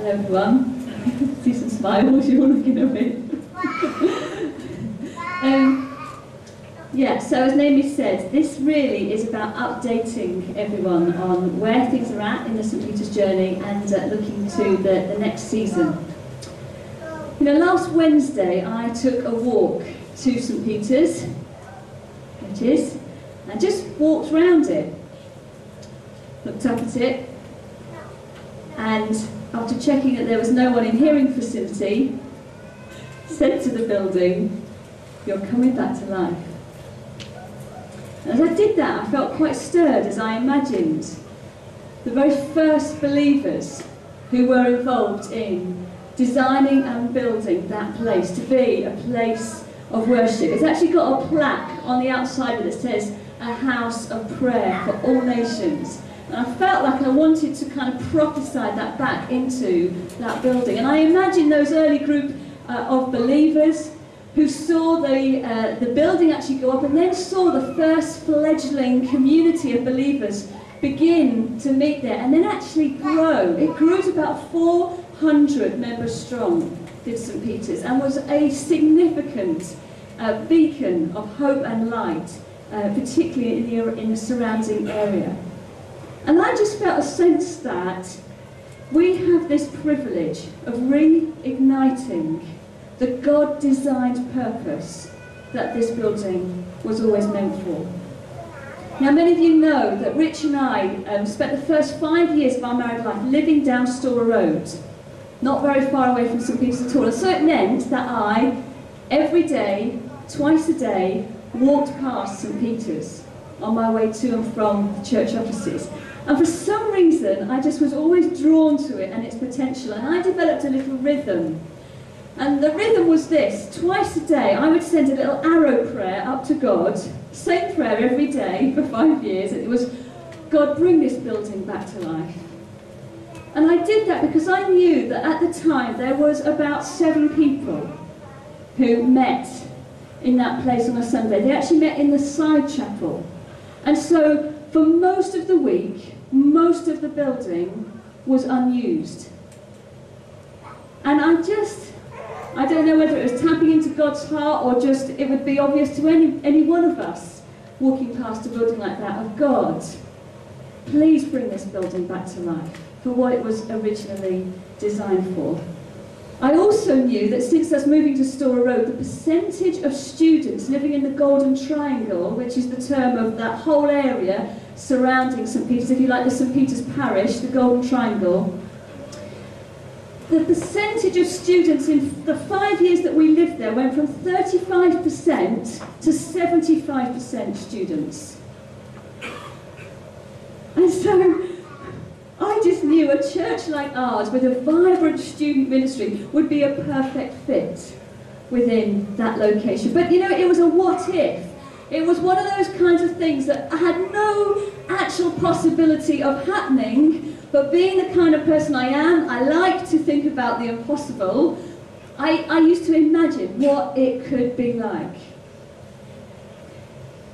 Hello everyone. See some smiles, you're all looking at me. Yeah, so as Naomi said, this really is about updating everyone on where things are at in the St Peter's journey and looking to the next season. You know, last Wednesday I took a walk to St Peter's, which is, and just walked around it. Looked up at it, and after checking that there was no one in hearing vicinity, said to the building, "You're coming back to life." And as I did that, I felt quite stirred as I imagined the very first believers who were involved in designing and building that place to be a place of worship. It's actually got a plaque on the outside of it that says, "A house of prayer for all nations." And I felt like I wanted to kind of prophesy that back into that building. And I imagined those early group of believers who saw the building actually go up and then saw the first fledgling community of believers begin to meet there and then actually grow. It grew to about 400 members strong, did St Peter's, and was a significant beacon of hope and light, particularly in the surrounding area. And I just felt a sense that we have this privilege of reigniting the God-designed purpose that this building was always meant for. Now, many of you know that Rich and I spent the first 5 years of our married life living down Storrow Road, not very far away from St Peter's at all. And so it meant that I, every day, twice a day, walked past St Peter's on my way to and from the church offices. And for some reason, I just was always drawn to it and its potential. And I developed a little rhythm. And the rhythm was this: twice a day, I would send a little arrow prayer up to God, same prayer every day for 5 years. And it was, "God, bring this building back to life." And I did that because I knew that at the time there was about 7 people who met in that place on a Sunday. They actually met in the side chapel. And so for most of the week, most of the building was unused. And I don't know whether it was tapping into God's heart or just it would be obvious to any one of us walking past a building like that of, "God, please bring this building back to life for what it was originally designed for." I also knew that since us moving to Storrow Road, the percentage of students living in the Golden Triangle, which is the term of that whole area surrounding St Peter's, if you like the St Peter's parish, the Golden Triangle, the percentage of students in the 5 years that we lived there went from 35% to 75% students. And so I just knew a church like ours with a vibrant student ministry would be a perfect fit within that location. But you know, it was a what if. It was one of those kinds of things that had no actual possibility of happening, but being the kind of person I am, I like to think about the impossible. I used to imagine what it could be like.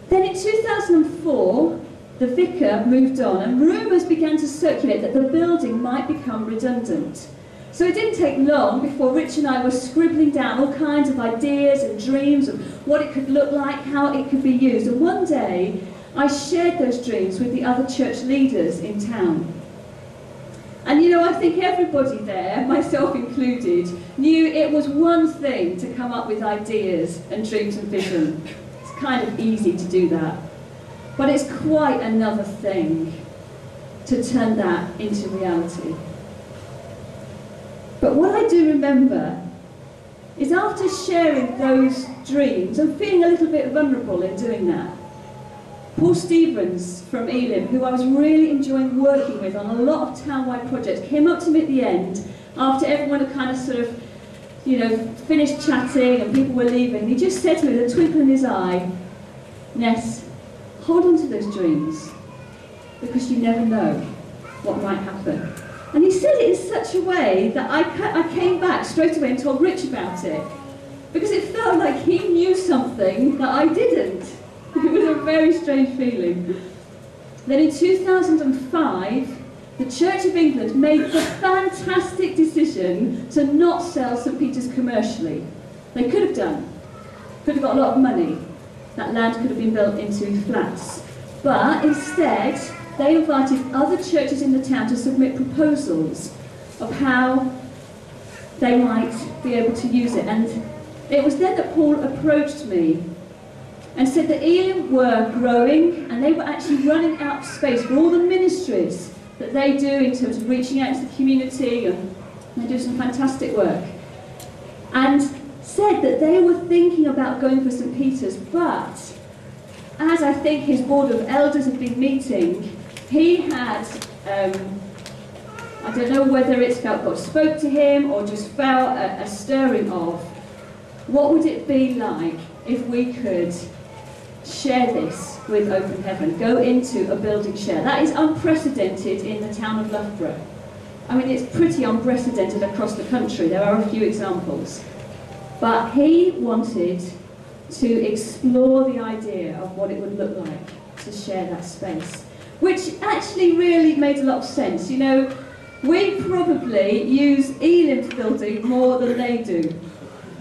Then in 2004, the vicar moved on and rumours began to circulate that the building might become redundant. So it didn't take long before Rich and I were scribbling down all kinds of ideas and dreams of what it could look like, how it could be used. And one day, I shared those dreams with the other church leaders in town. And you know, I think everybody there, myself included, knew it was one thing to come up with ideas and dreams and vision. It's kind of easy to do that. But it's quite another thing to turn that into reality. But what I do remember is after sharing those dreams and feeling a little bit vulnerable in doing that, Paul Stevens from Elim, who I was really enjoying working with on a lot of town-wide projects, came up to me at the end after everyone had kind of sort of, you know, finished chatting and people were leaving. And he just said to me with a twinkle in his eye, "Ness, hold on to those dreams, because you never know what might happen." And he said it in such a way that I came back straight away and told Rich about it, because it felt like he knew something that I didn't. It was a very strange feeling. Then in 2005, the Church of England made the fantastic decision to not sell St Peter's commercially. They could have done. Could have got a lot of money. That land could have been built into flats. But instead, they invited other churches in the town to submit proposals of how they might be able to use it. And it was then that Paul approached me and said that Elim were growing and they were actually running out of space for all the ministries that they do in terms of reaching out to the community, and they do some fantastic work. And said that they were thinking about going for St Peter's, but as I think his board of elders had been meeting, he had, I don't know whether it's felt God spoke to him or just felt a stirring of, what would it be like if we could share this with Open Heaven, go into a building share. That is unprecedented in the town of Loughborough. I mean, it's pretty unprecedented across the country. There are a few examples. But he wanted to explore the idea of what it would look like to share that space, which actually really made a lot of sense. You know, we probably use Elim's building more than they do.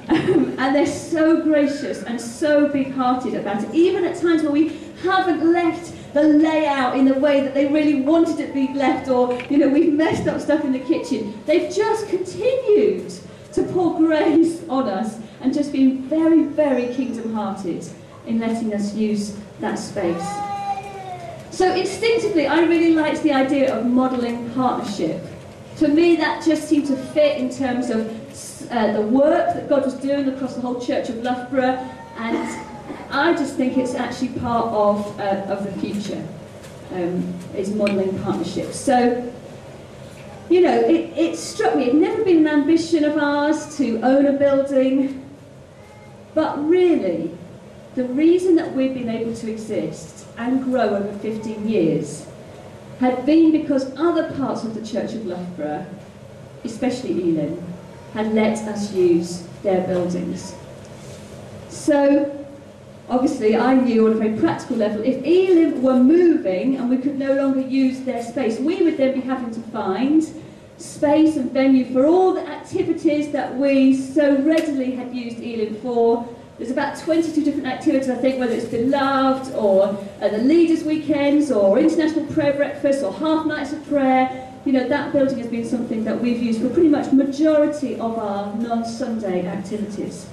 And they're so gracious and so big-hearted about it, even at times where we haven't left the layout in the way that they really wanted it to be left, or, you know, we've messed up stuff in the kitchen. They've just continued to pour grace on us and just been very, very kingdom-hearted in letting us use that space. So instinctively, I really liked the idea of modelling partnership. For me, that just seemed to fit in terms of the work that God was doing across the whole Church of Loughborough, and I just think it's actually part of the future, is modelling partnerships. So, you know, it struck me, it had never been an ambition of ours to own a building, but really, the reason that we've been able to exist and grow over 15 years had been because other parts of the Church of Loughborough, especially Elim, had let us use their buildings. So, obviously, I knew on a very practical level, if Elim were moving and we could no longer use their space, we would then be having to find space and venue for all the activities that we so readily had used Elim for. There's about 22 different activities, I think, whether it's Beloved, or the Leaders' Weekends, or International Prayer Breakfast, or Half Nights of Prayer. You know, that building has been something that we've used for pretty much majority of our non-Sunday activities.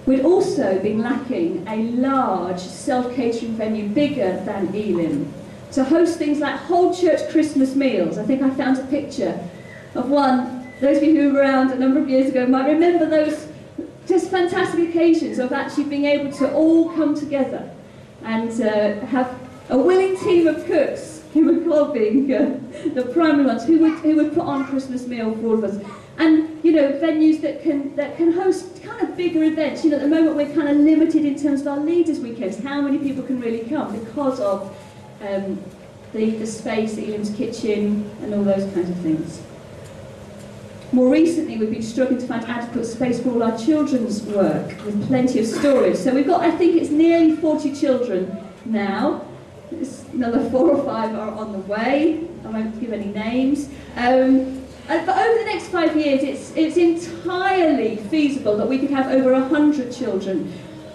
We'd also been lacking a large self-catering venue bigger than Elim to host things like whole church Christmas meals. I think I found a picture of one. Those of you who were around a number of years ago might remember those just fantastic occasions of actually being able to all come together and have a willing team of cooks, who would call being the primary ones, who would put on a Christmas meal for all of us. And, you know, venues that can host kind of bigger events. You know, at the moment we're kind of limited in terms of our Leaders' Weekends, how many people can really come because of the space, Elim's kitchen, and all those kinds of things. More recently, we've been struggling to find adequate space for all our children's work, with plenty of storage. So we've got, I think it's nearly 40 children now. Another 4 or 5 are on the way. I won't give any names. But over the next 5 years, it's entirely feasible that we could have over 100 children,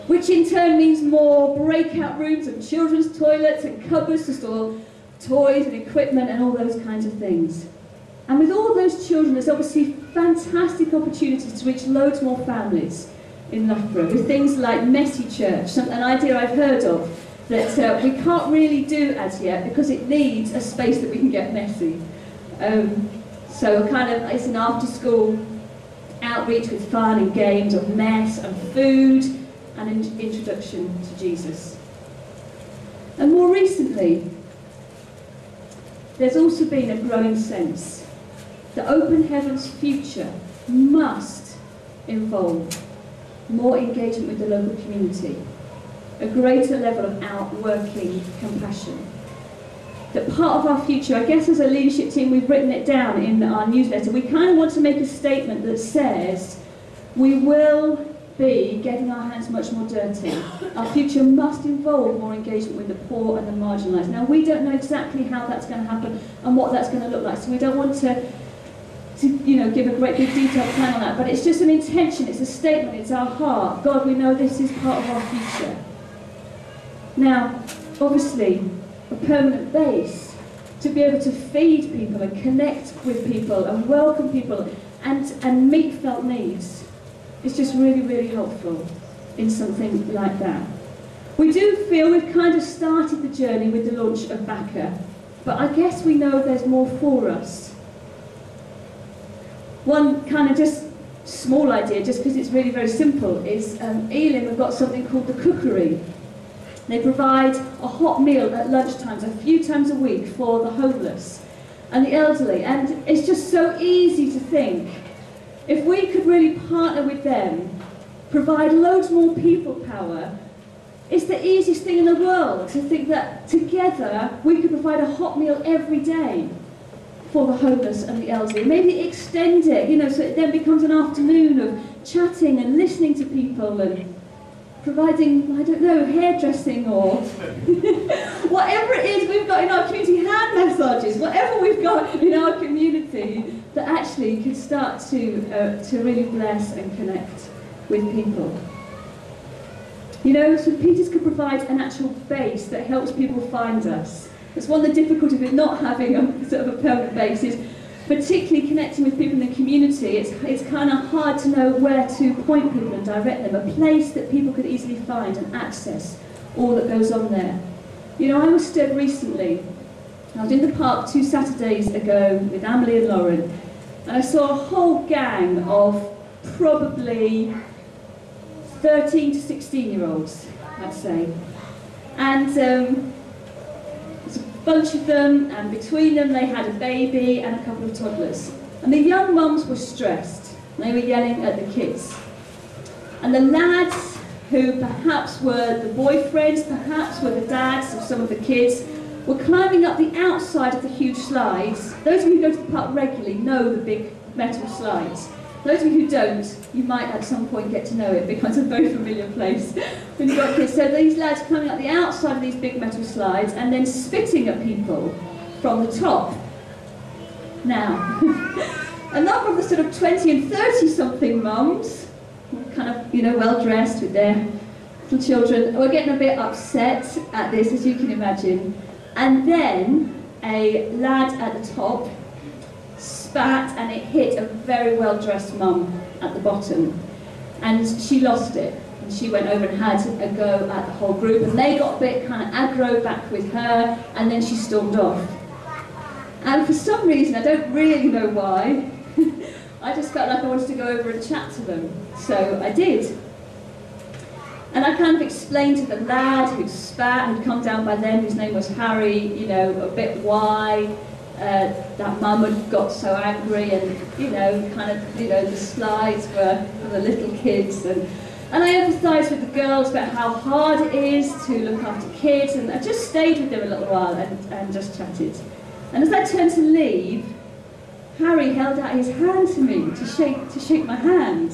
which in turn means more breakout rooms and children's toilets and cupboards to store toys and equipment and all those kinds of things. And with all those children, there's obviously fantastic opportunities to reach loads more families in Loughborough, with things like Messy Church, an idea I've heard of, that we can't really do as yet because it needs a space that we can get messy. So it's an after-school outreach with fun and games of mess and food and an introduction to Jesus. And more recently, there's also been a growing sense that Open Heaven's future must involve more engagement with the local community, a greater level of outworking compassion. That part of our future, I guess as a leadership team, we've written it down in our newsletter, we kind of want to make a statement that says we will be getting our hands much more dirty. Our future must involve more engagement with the poor and the marginalised. Now, we don't know exactly how that's going to happen and what that's going to look like, so we don't want to give a great big detailed plan on that, but it's just an intention, it's a statement, it's our heart. God, we know this is part of our future. Now, obviously, a permanent base, to be able to feed people and connect with people and welcome people and meet felt needs, is just really, really helpful in something like that. We do feel we've kind of started the journey with the launch of Backer, but I guess we know there's more for us. One kind of just small idea, just because it's really very simple, is Elim have got something called the Cookery. They provide a hot meal at lunchtimes a few times a week for the homeless and the elderly, and it's just so easy to think, if we could really partner with them, provide loads more people power, it's the easiest thing in the world to think that together we could provide a hot meal every day for the homeless and the elderly. Maybe extend it, so it then becomes an afternoon of chatting and listening to people and providing, I don't know, hairdressing or whatever it is we've got in our community, hand massages, whatever we've got in our community that actually could start to really bless and connect with people. St. Peter's could provide an actual base that helps people find us. It's one of the difficulties with not having a sort of a permanent base, is particularly connecting with people in the community. It's kind of hard to know where to point people and direct them, a place that people could easily find and access all that goes on there. I was stood recently, I was in the park 2 Saturdays ago with Emily and Lauren, and I saw a whole gang of probably 13 to 16-year-olds, I'd say. And bunch of them, and between them they had a baby and a couple of toddlers. And the young mums were stressed. They were yelling at the kids. And the lads, who perhaps were the boyfriends, perhaps were the dads of some of the kids, were climbing up the outside of the huge slides. Those of you who go to the park regularly know the big metal slides. Those of you who don't, you might at some point get to know it because it's a very familiar place when you've got kids. So these lads climbing up the outside of these big metal slides and then spitting at people from the top. Now, a number of the sort of 20 and 30-something mums, kind of, well dressed with their little children, were getting a bit upset at this, as you can imagine. And then a lad at the top spat, and it hit a very well-dressed mum at the bottom, and she lost it, and she went over and had a go at the whole group, and they got a bit kind of aggro back with her, and then she stormed off. And for some reason, I don't really know why, I just felt like I wanted to go over and chat to them, so I did. And I kind of explained to the lad who'd spat, who'd come down by then, whose name was Harry, a bit why that mum had got so angry, and the slides were for the little kids, and I empathised with the girls about how hard it is to look after kids, and I just stayed with them a little while and just chatted. And as I turned to leave, Harry held out his hand to me to shake my hand,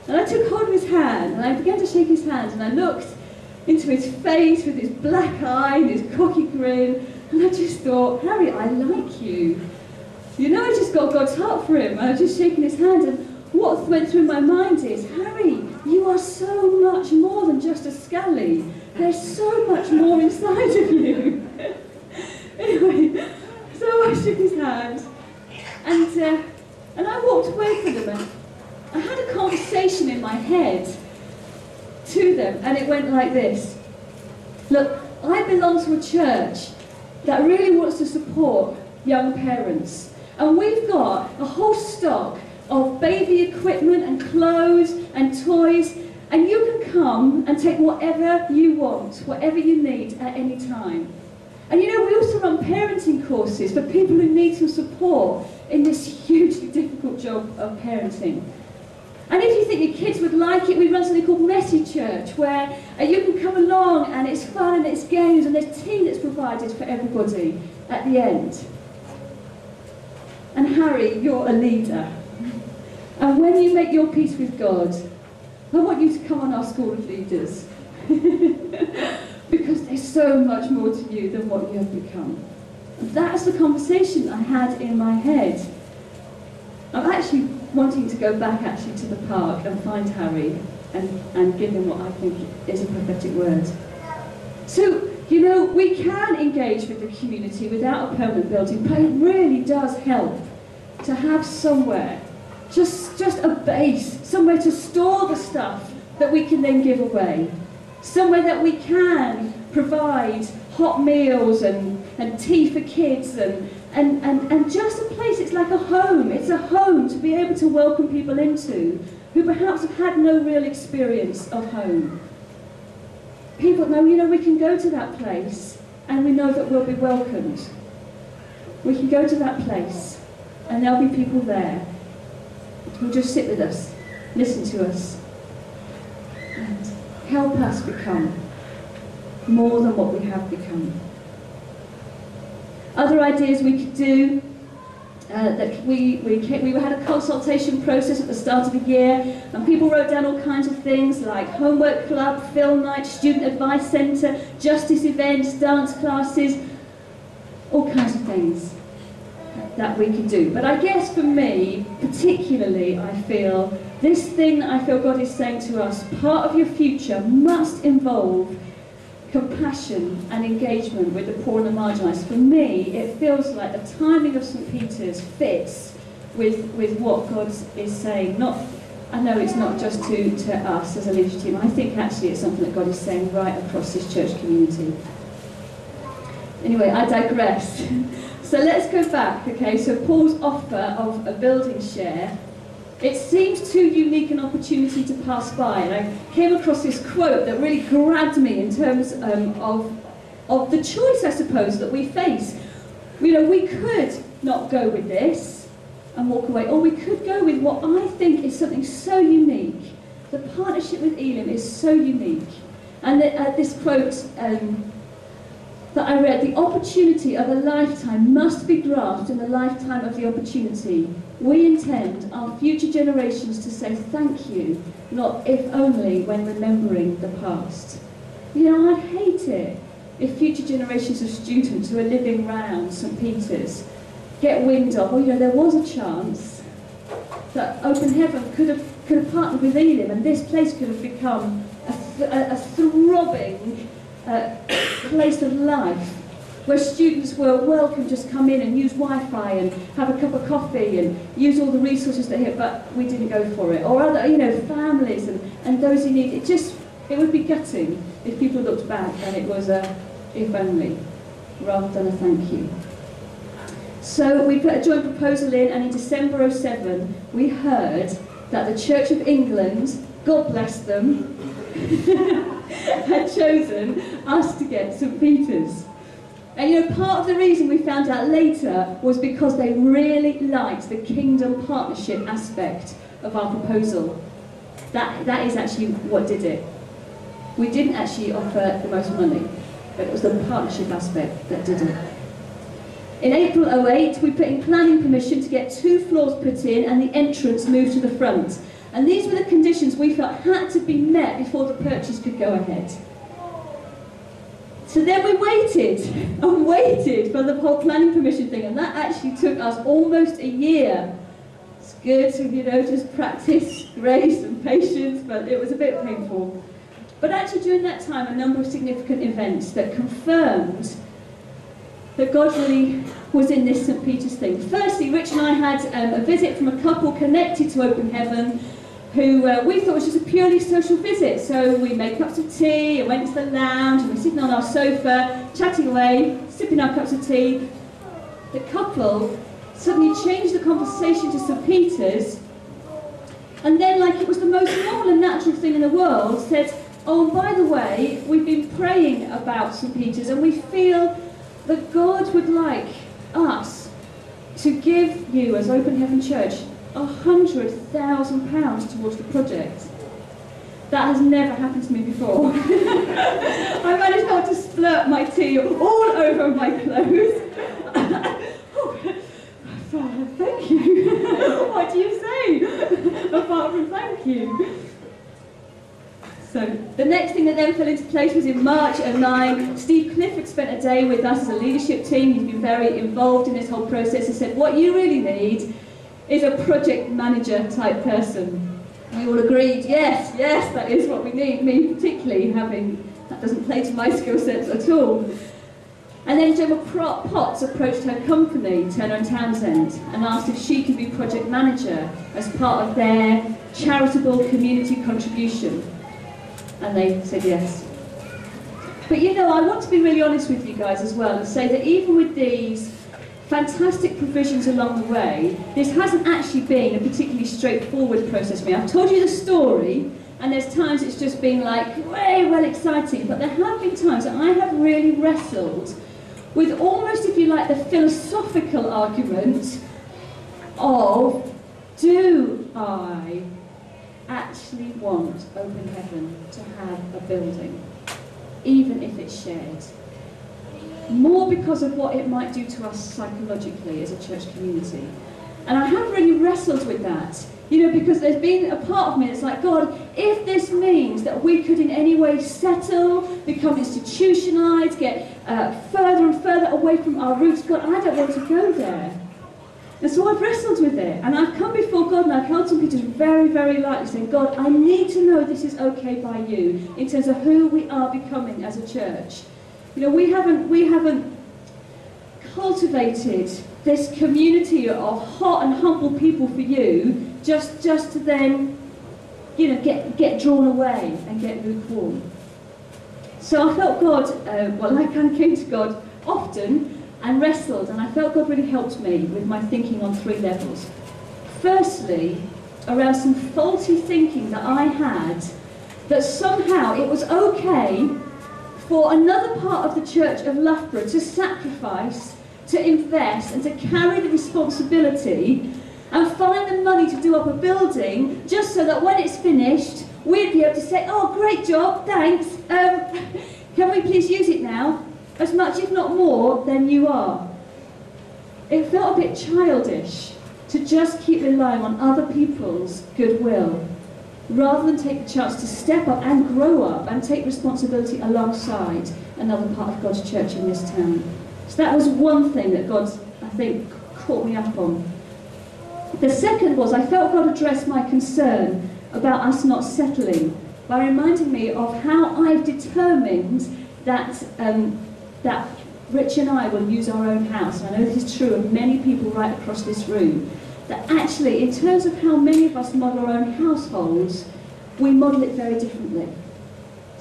and I took hold of his hand and I began to shake his hand, and I looked into his face with his black eye and his cocky grin. And I just thought, Harry, I like you. I just got God's heart for him. I was just shaking his hand, and what went through my mind is, Harry, you are so much more than just a scally. There's so much more inside of you. Anyway, so I shook his hand, and I walked away from them, and I had a conversation in my head to them, and it went like this. Look, I belong to a church that really wants to support young parents. And we've got a whole stock of baby equipment and clothes and toys, and you can come and take whatever you want, whatever you need at any time. And we also run parenting courses for people who need some support in this hugely difficult job of parenting. And if you think your kids would like it, we run something called Messy Church, where you can come along and it's fun and it's games, and there's tea that's provided for everybody at the end. And Harry, you're a leader. And when you make your peace with God, I want you to come on our School of Leaders. Because there's so much more to you than what you have become. That's the conversation I had in my head. I'm actually wanting to go back actually to the park and find Harry and give him what I think is a prophetic word. So, you know, we can engage with the community without a permanent building, but it really does help to have somewhere, just a base, somewhere to store the stuff that we can then give away. Somewhere that we can provide hot meals and tea for kids and just a place. It's like a home. It's a home to be able to welcome people into who perhaps have had no real experience of home. People know, you know, we can go to that place and we know that we'll be welcomed. We can go to that place and there'll be people there who'll just sit with us, listen to us, and help us become more than what we have become. Other ideas we could do, that we had a consultation process at the start of the year, and people wrote down all kinds of things like homework club, film night, student advice centre, justice events, dance classes, all kinds of things that we could do. But I guess for me, particularly, I feel this thing that I feel God is saying to us, part of your future must involve compassion and engagement with the poor and the marginalised. For me, it feels like the timing of St. Peter's fits with what God is saying. I know it's not just to us as a leadership team. I think actually it's something that God is saying right across this church community. Anyway, I digress. So let's go back, okay? So Paul's offer of a building share, it seems too unique an opportunity to pass by. And I came across this quote that really grabbed me in terms of the choice, I suppose, that we face. You know, we could not go with this and walk away, or we could go with what I think is something so unique. The partnership with Elim is so unique. And this quote that I read, the opportunity of a lifetime must be grasped in the lifetime of the opportunity. We intend our future generations to say thank you, not if only when remembering the past. You know, I'd hate it if future generations of students who are living round St. Peter's get wind of, well, you know, there was a chance that Open Heaven could have partnered with Elim and this place could have become a throbbing place of life where students were welcome, just come in and use Wi-Fi and have a cup of coffee and use all the resources they have, but we didn't go for it. Or other, you know, families and those who need it. It would be gutting if people looked back and it was a if only rather than a thank you. So we put a joint proposal in, and in December '07 we heard that the Church of England, God bless them, had chosen us to get St. Peter's. And you know, part of the reason we found out later was because they really liked the kingdom partnership aspect of our proposal. That is actually what did it. We didn't actually offer the most money, but it was the partnership aspect that did it. In April '08, we put in planning permission to get 2 floors put in and the entrance moved to the front. And these were the conditions we felt had to be met before the purchase could go ahead. So then we waited and waited for the whole planning permission thing, and that actually took us almost a year. It's good to, you know, just practice grace and patience, but it was a bit painful. But actually during that time, a number of significant events that confirmed that God really was in this St. Peter's thing. Firstly, Rich and I had a visit from a couple connected to Open Heaven who we thought was just a purely social visit. So we made cups of tea and went to the lounge and we're sitting on our sofa, chatting away, sipping our cups of tea. The couple suddenly changed the conversation to St. Peter's, and then, like it was the most normal and natural thing in the world, said, oh, and by the way, we've been praying about St. Peter's and we feel that God would like us to give you as Open Heaven Church £100,000 towards the project. That has never happened to me before. I managed not to splurt my tea all over my clothes. Oh, thank you. What do you say apart from thank you? So the next thing that then fell into place was in March '09. Steve Clifford spent a day with us as a leadership team. He's been very involved in this whole process. He said, what you really need is a project manager type person. We all agreed, yes, that is what we need. Me particularly, that doesn't play to my skill sets at all. And then Gemma Potts approached her company, Turner & Townsend, and asked if she could be project manager as part of their charitable community contribution. And they said yes. But you know, I want to be really honest with you guys as well and say that even with these fantastic provisions along the way, this hasn't actually been a particularly straightforward process for me. I've told you the story, and there's times it's just been like, way well exciting, but there have been times that I have really wrestled with almost, if you like, the philosophical argument of, do I actually want Open Heaven to have a building, even if it's shared? More because of what it might do to us psychologically as a church community. And I have really wrestled with that, you know, because there's been a part of me that's like, God, if this means that we could in any way settle, become institutionalised, get further and further away from our roots, God, I don't want to go there. And so I've wrestled with it, and I've come before God and I've held some Peter very, very lightly, saying, God, I need to know this is okay by you in terms of who we are becoming as a church. You know, we haven't cultivated this community of hot and humble people for you just to then, you know, get drawn away and get lukewarm. So I felt God, I kind of came to God often and wrestled, and I felt God really helped me with my thinking on 3 levels. Firstly, around some faulty thinking that I had, that somehow it was okay for another part of the Church of Loughborough to sacrifice, to invest, and to carry the responsibility and find the money to do up a building, just so that when it's finished, we'd be able to say, oh, great job, thanks, can we please use it now? As much, if not more, than you are. It felt a bit childish to just keep relying on other people's goodwill, rather than take the chance to step up and grow up and take responsibility alongside another part of God's church in this town. So that was one thing that God, I think, caught me up on. The second was, I felt God address my concern about us not settling by reminding me of how I've determined that that Rich and I will use our own house. And I know this is true of many people right across this room. That actually, in terms of how many of us model our own households, we model it very differently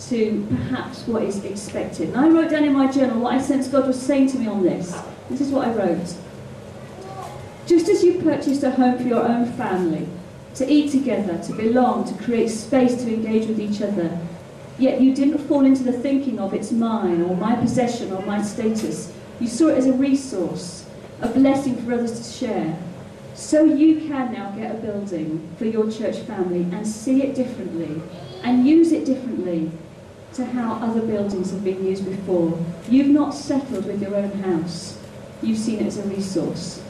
to perhaps what is expected. And I wrote down in my journal what I sensed God was saying to me on this. This is what I wrote. Just as you purchased a home for your own family, to eat together, to belong, to create space to engage with each other, yet you didn't fall into the thinking of it's mine, or my possession, or my status. You saw it as a resource, a blessing for others to share. So you can now get a building for your church family and see it differently and use it differently to how other buildings have been used before. You've not settled with your own house. You've seen it as a resource.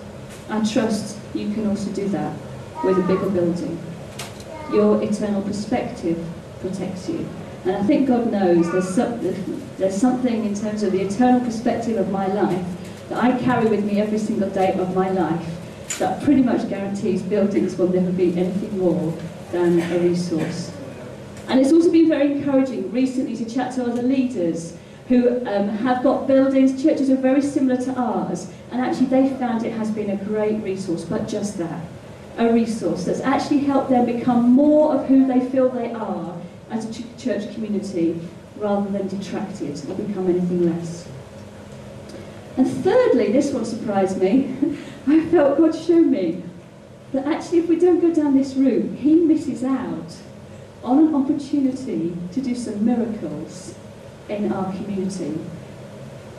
I trust you can also do that with a bigger building. Your eternal perspective protects you. And I think God knows there's something in terms of the eternal perspective of my life that I carry with me every single day of my life that pretty much guarantees buildings will never be anything more than a resource. And it's also been very encouraging recently to chat to other leaders who have got buildings, churches are very similar to ours, and actually they found it has been a great resource, but just that, a resource that's actually helped them become more of who they feel they are as a church community, rather than detracted or become anything less. And thirdly, this one surprised me, I felt God show me that actually if we don't go down this route, he misses out on an opportunity to do some miracles in our community.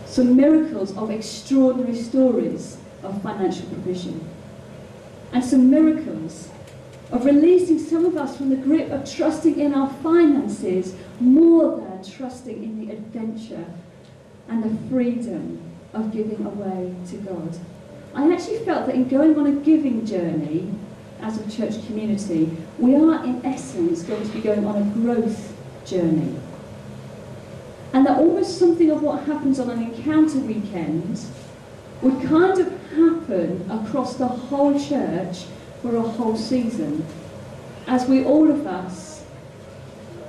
Some miracles of extraordinary stories of financial provision. And some miracles of releasing some of us from the grip of trusting in our finances more than trusting in the adventure and the freedom of giving away to God. I actually felt that in going on a giving journey as a church community, we are in essence going to be going on a growth journey. And that almost something of what happens on an encounter weekend would kind of happen across the whole church for a whole season, as we all of us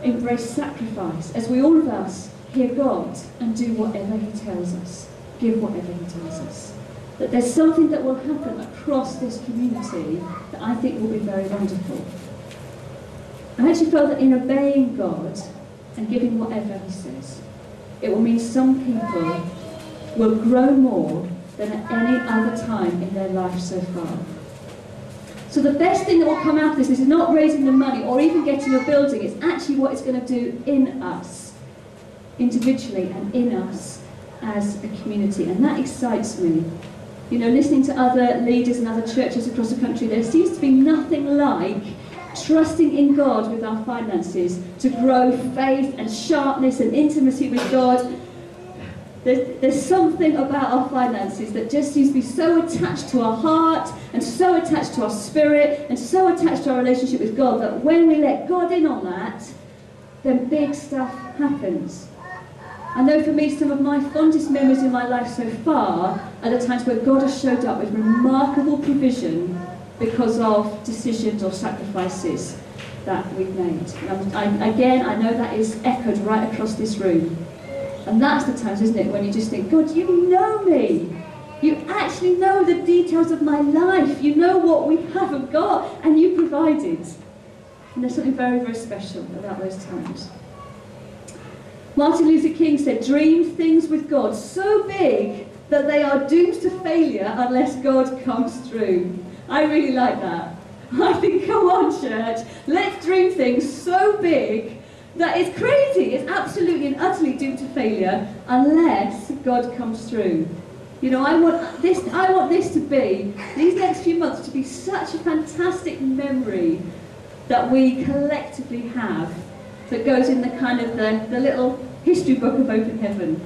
embrace sacrifice, as we all of us hear God and do whatever he tells us, give whatever he tells us. That there's something that will happen across this community that I think will be very wonderful. I actually felt that in obeying God and giving whatever he says, it will mean some people will grow more than at any other time in their life so far. So the best thing that will come out of this is not raising the money or even getting a building, it's actually what it's going to do in us, individually and in us as a community. And that excites me. You know, listening to other leaders and other churches across the country, there seems to be nothing like trusting in God with our finances to grow faith and sharpness and intimacy with God. There's something about our finances that just seems to be so attached to our heart and so attached to our spirit and so attached to our relationship with God that when we let God in on that, then big stuff happens. I know for me, some of my fondest memories in my life so far are the times where God has showed up with remarkable provision because of decisions or sacrifices that we've made. And I know that is echoed right across this room. And that's the times, isn't it, when you just think, God, you know me. You actually know the details of my life. You know what we haven't got, and you provided. And there's something very, very special about those times. Martin Luther King said, dream things with God so big that they are doomed to failure unless God comes through. I really like that. I think, come on, church, let's dream things so big that it's crazy, it's absolutely and utterly doomed to failure unless God comes through. You know, I want this to be, these next few months to be such a fantastic memory that we collectively have that goes in the kind of the little history book of Open Heaven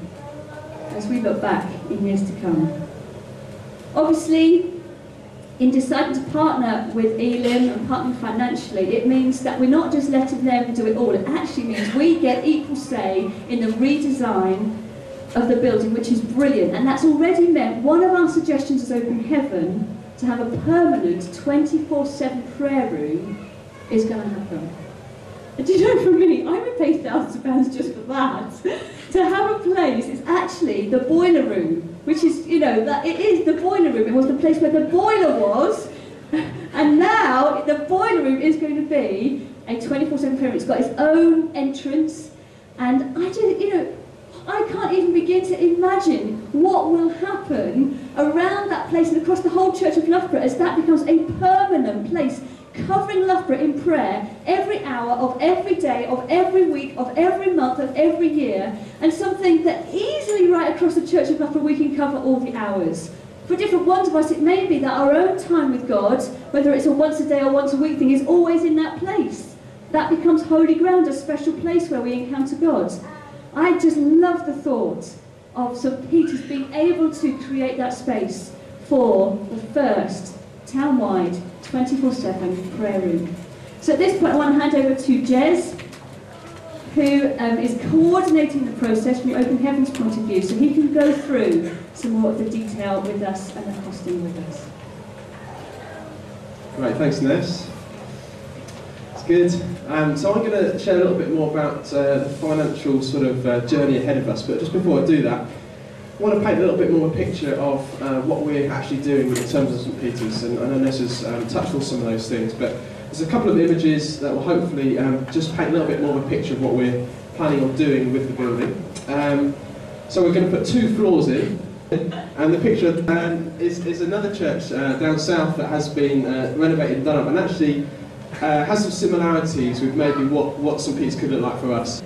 as we look back in years to come. Obviously, in deciding to partner with Elim and partner financially, it means that we're not just letting them do it all. It actually means we get equal say in the redesign of the building, which is brilliant. And that's already meant one of our suggestions as Open Heaven to have a permanent 24/7 prayer room is going to happen. And do you know, for me, I would pay £1,000 just for that. To have a place is actually the boiler room, which is, you know, that it is the boiler room. It was the place where the boiler was, and now the boiler room is going to be a 24/7 prayer room. It's got its own entrance, and I just, you know, I can't even begin to imagine what will happen around that place and across the whole Church of Loughborough as that becomes a permanent place, covering Loughborough in prayer every hour of every day, of every week, of every month, of every year, and something that easily right across the Church of Loughborough we can cover all the hours. For different ones of us, it may be that our own time with God, whether it's a once a day or once a week thing, is always in that place. That becomes holy ground, a special place where we encounter God. I just love the thought of St. Peter's being able to create that space for the first town-wide 24/7 prayer room. So at this point I want to hand over to Jez, who is coordinating the process from Open Heaven's point of view, so he can go through some more of the detail with us and the costing with us. Right, thanks Ness. It's good. So I'm going to share a little bit more about the financial sort of journey ahead of us, but just before I do that, I want to paint a little bit more of a picture of what we're actually doing in terms of St. Peter's, and I know Ness has touched on some of those things, but there's a couple of images that will hopefully just paint a little bit more of a picture of what we're planning on doing with the building. So we're going to put 2 floors in, and the picture is another church down south that has been renovated and done up, and actually has some similarities with maybe what St. Peter's could look like for us.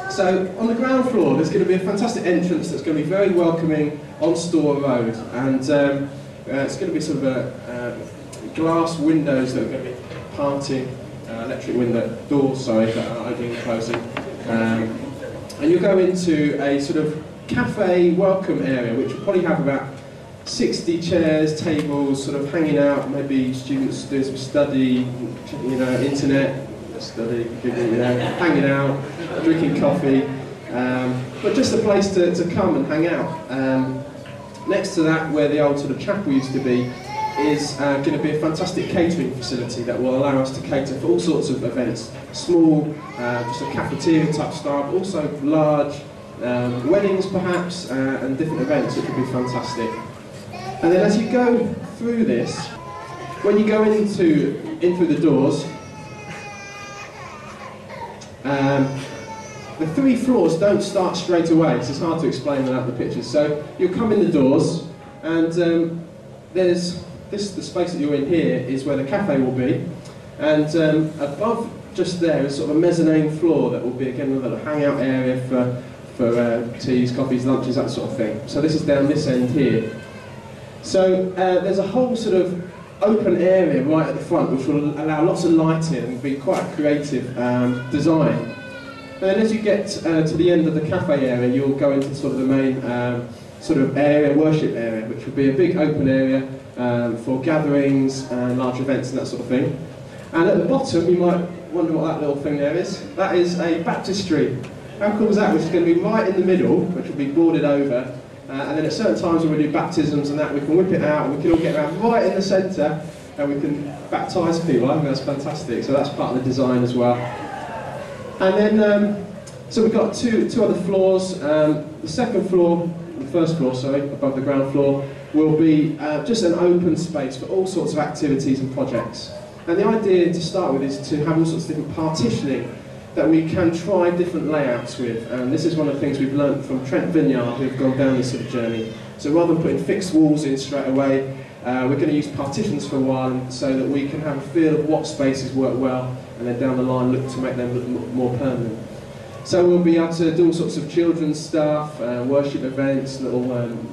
So on the ground floor there's going to be a fantastic entrance that's going to be very welcoming on Store Road, and it's going to be sort of glass windows that are going to be parting, electric window doors, sorry, that are opening and closing, and you'll go into a sort of cafe welcome area which will probably have about 60 chairs, tables, sort of hanging out, maybe students doing some study, you know, internet, a study, hanging out, drinking coffee, but just a place to come and hang out. Next to that, where the old sort of chapel used to be, is going to be a fantastic catering facility that will allow us to cater for all sorts of events, small, just a cafeteria type style, but also large weddings perhaps, and different events, which would be fantastic. And then as you go through this, when you go in through the doors, the 3 floors don't start straight away, so it's hard to explain without the pictures. So you'll come in the doors, and there's the space that you're in here is where the cafe will be, and above just there is sort of a mezzanine floor that will be again a little hangout area for teas, coffees, lunches, that sort of thing. So this is down this end here. So there's a whole sort of open area right at the front which will allow lots of lighting and be quite a creative design. And then as you get to the end of the cafe area, you'll go into sort of the main sort of area, worship area, which will be a big open area for gatherings and large events and that sort of thing. And at the bottom, you might wonder what that little thing there is. That is a baptistry. How cool is that? Which is going to be right in the middle, which will be boarded over. And then at certain times when we do baptisms and that, we can whip it out and we can all get around right in the centre and we can baptise people. I think that's fantastic. So that's part of the design as well. And then, so we've got two other floors. The second floor, the first floor, sorry, above the ground floor, will be just an open space for all sorts of activities and projects. And the idea to start with is to have all sorts of different partitioning that we can try different layouts with. And this is one of the things we've learned from Trent Vineyard, who've gone down this sort of journey. So rather than putting fixed walls in straight away, we're going to use partitions for a while so that we can have a feel of what spaces work well, and then down the line look to make them look more permanent. So we'll be able to do all sorts of children's stuff, worship events, little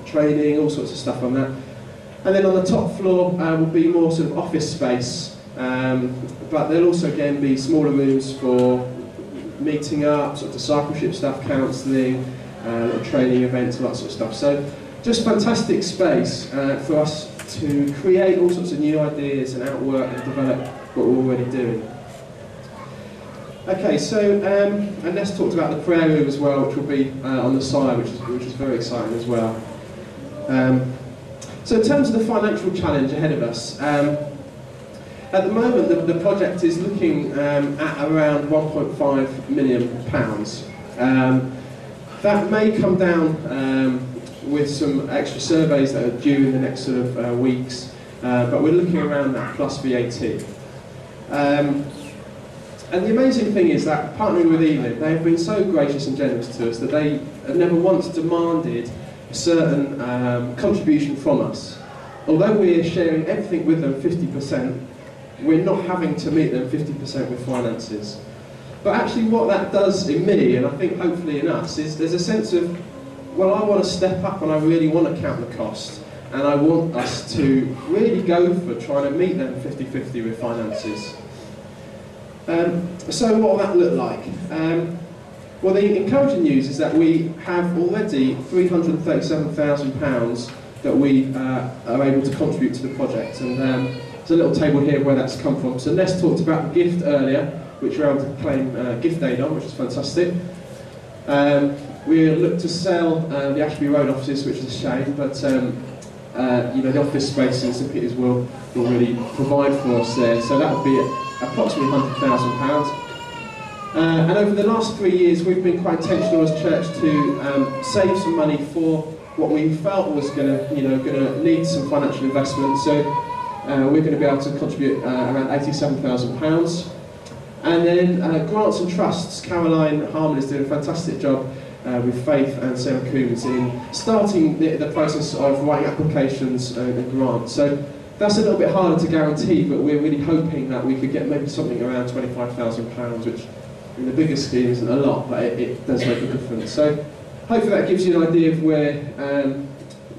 training, all sorts of stuff on that. And then on the top floor will be more sort of office space, but there'll also again be smaller rooms for meeting up, sort of discipleship stuff, counselling, little training events, all that sort of stuff. So just fantastic space for us to create all sorts of new ideas and outwork and develop what we're already doing. Okay, so and Les talked about the prayer room as well, which will be on the side, which is very exciting as well. So in terms of the financial challenge ahead of us, at the moment the project is looking at around £1.5 million. That may come down with some extra surveys that are due in the next sort of weeks, but we're looking around that plus VAT. And the amazing thing is that partnering with Elim, they have been so gracious and generous to us that they have never once demanded a certain contribution from us. Although we're sharing everything with them 50%, we're not having to meet them 50% with finances. But actually what that does in me, and I think hopefully in us, is there's a sense of, well, I want to step up and I really want to count the cost, and I want us to really go for trying to meet them 50-50 with finances. So what will that look like? Well, the encouraging news is that we have already £337,000 that we are able to contribute to the project, and there's a little table here where that's come from. So Les talked about the gift earlier, which we're able to claim gift aid on, which is fantastic. We look to sell the Ashby Road offices, which is a shame, but you know, the office space in St Peters will really provide for us there. So that would be approximately £100,000. And over the last 3 years, we've been quite intentional as a church to save some money for what we felt was going to need some financial investment. So we're going to be able to contribute around £87,000. And then grants and trusts. Caroline Harmon is doing a fantastic job with Faith and Sarah Coombs in starting the process of writing applications and grants. So that's a little bit harder to guarantee, but we're really hoping that we could get maybe something around £25,000, which in the bigger scheme isn't a lot, but it does make a difference. So hopefully that gives you an idea of where,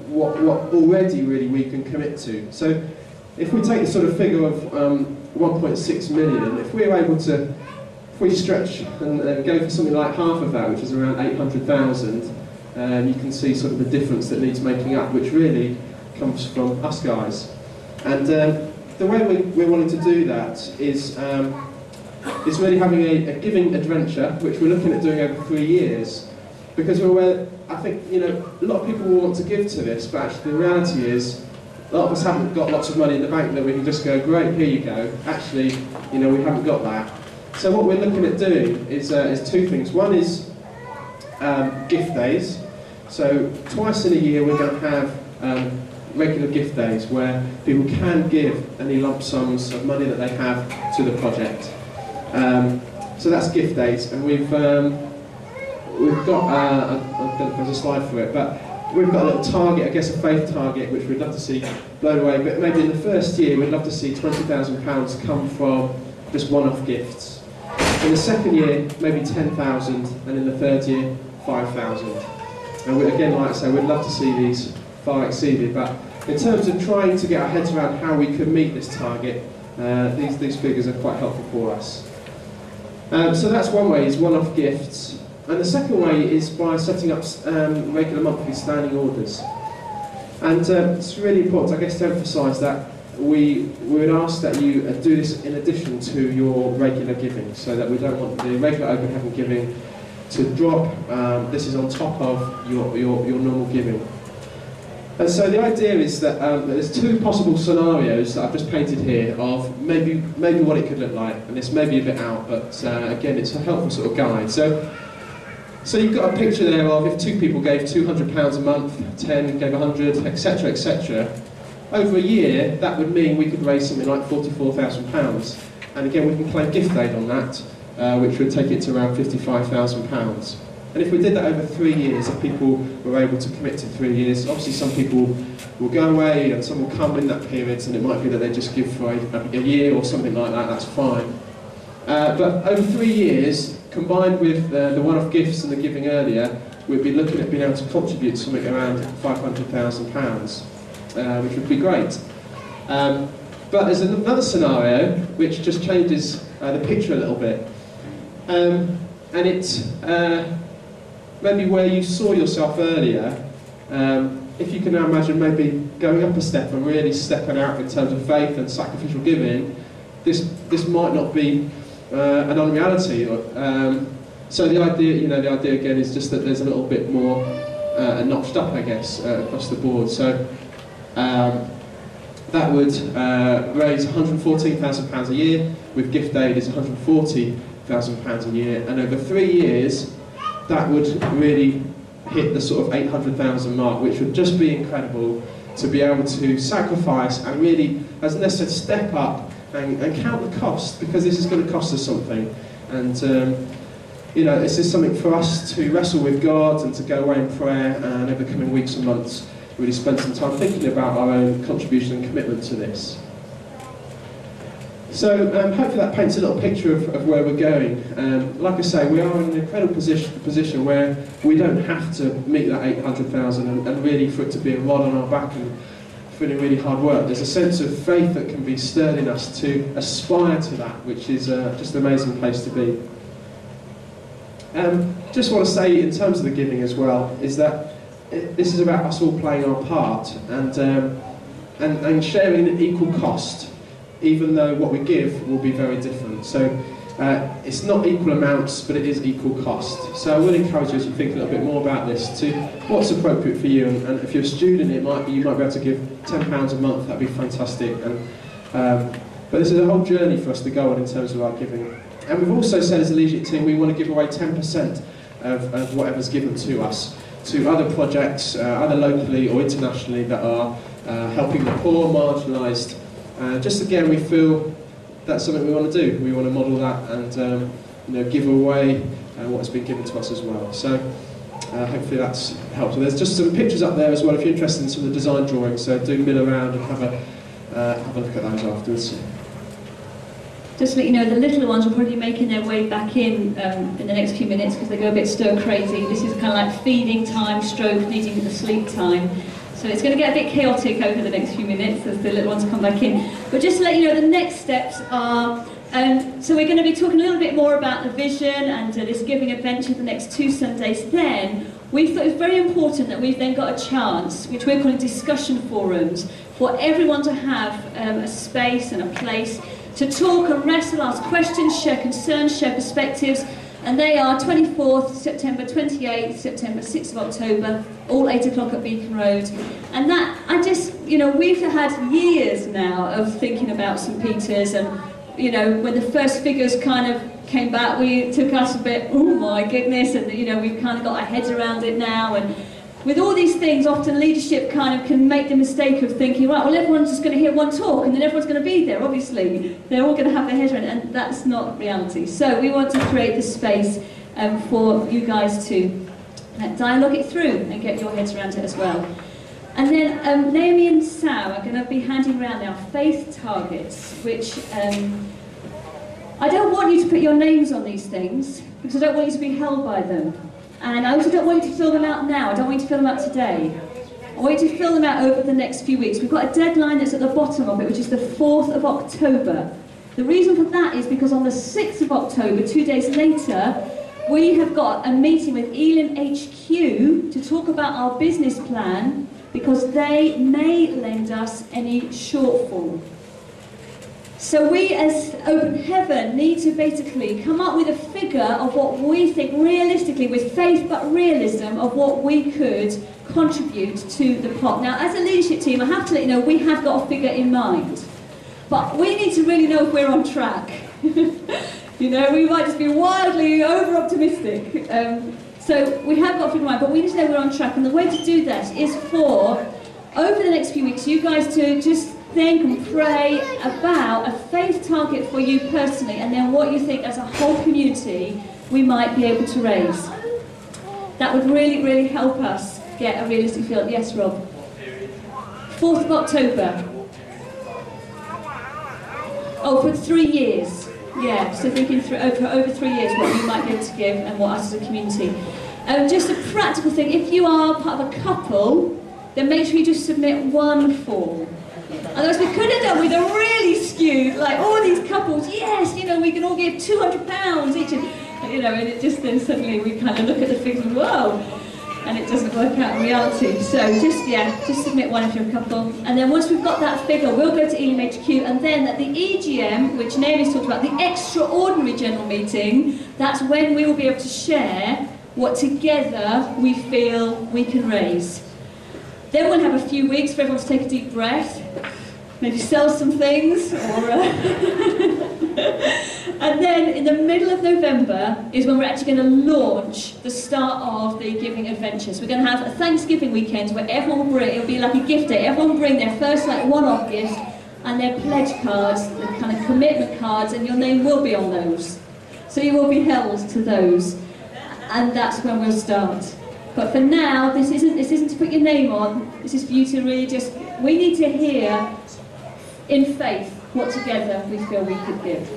what already really we can commit to. So if we take the sort of figure of 1.6 million, if we're able to, if we stretch and go for something like half of that, which is around 800,000, you can see sort of the difference that needs making up, which really comes from us guys. And the way we're wanting to do that is is really having a giving adventure, which we're looking at doing over 3 years. Because we're aware, I think, you know, a lot of people will want to give to this, but actually the reality is, a lot of us haven't got lots of money in the bank that we can just go, great, here you go. Actually, you know, we haven't got that. So what we're looking at doing is 2 things. One is gift days. So twice in a year we're going to have regular gift days where people can give any lump sums of money that they have to the project. So that's gift days, and we've got, I don't know if there's a slide for it, but we've got a little target, I guess a faith target, which we'd love to see blown away, but maybe in the first year we'd love to see £20,000 come from just one-off gifts. In the second year, maybe 10,000, and in the third year, 5,000. And we, again, like I say, we'd love to see these far exceeded, but in terms of trying to get our heads around how we can meet this target, these figures are quite helpful for us. So that's one way, is one-off gifts. And the second way is by setting up regular monthly standing orders. And it's really important, I guess, to emphasise that we would ask that you do this in addition to your regular giving, so that we don't want the regular open heaven giving to drop. This is on top of your normal giving. And so the idea is that there's 2 possible scenarios that I've just painted here of maybe what it could look like, and this may be a bit out, but again, it's a helpful sort of guide. So you've got a picture there of if 2 people gave £200 a month, 10 gave 100, etc., etc. Over a year, that would mean we could raise something like £44,000. And again, we can claim gift aid on that, which would take it to around £55,000. And if we did that over 3 years, if people were able to commit to 3 years, obviously some people will go away and some will come in that period, and it might be that they just give for a year or something like that, that's fine. But over 3 years, combined with the one-off gifts and the giving earlier, we'd be looking at being able to contribute something around £500,000, which would be great. But there's another scenario which just changes the picture a little bit. And it's maybe where you saw yourself earlier, if you can now imagine maybe going up a step and really stepping out in terms of faith and sacrificial giving, this might not be an unreality. So the idea again is just that there's a little bit more notched up, I guess, across the board. So that would raise £114,000 a year. With gift aid, it's £140,000 a year, and over 3 years, that would really hit the sort of 800,000 mark, which would just be incredible to be able to sacrifice and really, as Ness said, step up and count the cost, because this is going to cost us something. And you know, this is something for us to wrestle with God and to go away in prayer, and over the coming weeks and months really spend some time thinking about our own contribution and commitment to this. So hopefully that paints a little picture of where we're going. Like I say, we are in an incredible position where we don't have to meet that 800,000 and really for it to be a rod on our back and feeling really hard work. There's a sense of faith that can be stirred in us to aspire to that, which is just an amazing place to be. Just want to say in terms of the giving as well, is that this is about us all playing our part and sharing an equal cost, even though what we give will be very different. So it's not equal amounts, but it is equal cost. So I would encourage you as you think a little bit more about this to what's appropriate for you. And if you're a student, you might be able to give £10 a month. That'd be fantastic. But this is a whole journey for us to go on in terms of our giving. And we've also said as a leadership team we want to give away 10% of whatever's given to us to other projects, either locally or internationally, that are helping the poor, marginalised. Just again, we feel that's something we want to do. We want to model that and give away what's been given to us as well. So hopefully that's helpful. There's just some pictures up there as well if you're interested in some of the design drawings. So do mill around and have a look at those afterwards. Just to let you know, the little ones will probably be making their way back in the next few minutes because they go a bit stir crazy. This is kind of like feeding time, stroke, needing the sleep time. So it's going to get a bit chaotic over the next few minutes as the little ones come back in. But just to let you know, the next steps are, so we're going to be talking a little bit more about the vision and this giving adventure the next 2 Sundays. Then we thought it was very important that we've then got a chance, which we're calling discussion forums, for everyone to have a space and a place to talk and wrestle, ask questions, share concerns, share perspectives. And they are 24th September, 28th September, 6th of October, all 8 o'clock at Beacon Road. And that, I just, you know, we've had years now of thinking about St Peter's, and, you know, when the first figures kind of came back, it took us a bit, oh my goodness, and, you know, we've kind of got our heads around it now. And with all these things, often leadership kind of can make the mistake of thinking, right, well, everyone's just going to hear one talk and then everyone's going to be there, obviously. They're all going to have their heads around it, and that's not reality. So we want to create the space for you guys to dialogue it through and get your heads around it as well. And then Naomi and Sal are going to be handing around our faith targets, which I don't want you to put your names on these things, because I don't want you to be held by them. And I also don't want you to fill them out now. I don't want you to fill them out today. I want you to fill them out over the next few weeks. We've got a deadline that's at the bottom of it, which is the 4th of October. The reason for that is because on the 6th of October, 2 days later, we have got a meeting with Elim HQ to talk about our business plan, because they may lend us any shortfall. So we as Open Heaven need to basically come up with a figure of what we think realistically, with faith but realism, of what we could contribute to the pot. Now, as a leadership team, I have to let you know, we have got a figure in mind. But we need to really know if we're on track. You know, we might just be wildly over-optimistic. So we have got a figure in mind, but we need to know we're on track. And the way to do that is for, over the next few weeks, you guys to just think and pray about a faith target for you personally, and then what you think as a whole community we might be able to raise. That would really, really help us get a realistic feel. Yes, Rob? 4th of October. Oh, for 3 years. Yeah, so thinking for over 3 years what you might be able to give and what us as a community. Just a practical thing, if you are part of a couple, then make sure you just submit one form. Otherwise we could end up with a really skewed, like all these couples, yes, you know, we can all give £200 each, and, you know, and it just then suddenly we kind of look at the figures and whoa, and it doesn't work out in reality. So just submit one if you're a couple. And then once we've got that figure, we'll go to Elim HQ, and then at the EGM, which Naomi's talked about, the extraordinary general meeting, that's when we will be able to share what together we feel we can raise. Then we'll have a few weeks for everyone to take a deep breath, maybe sell some things, or and then in the middle of November is when we're actually going to launch the start of the Giving Adventures. We're going to have a Thanksgiving weekend where everyone will bring, it'll be like a gift day, everyone will bring their first like one-off gift and their pledge cards, the kind of commitment cards, and your name will be on those. So you will be held to those, and that's when we'll start. But for now, this isn't to put your name on, this is for you to really just, we need to hear in faith what together we feel we could give.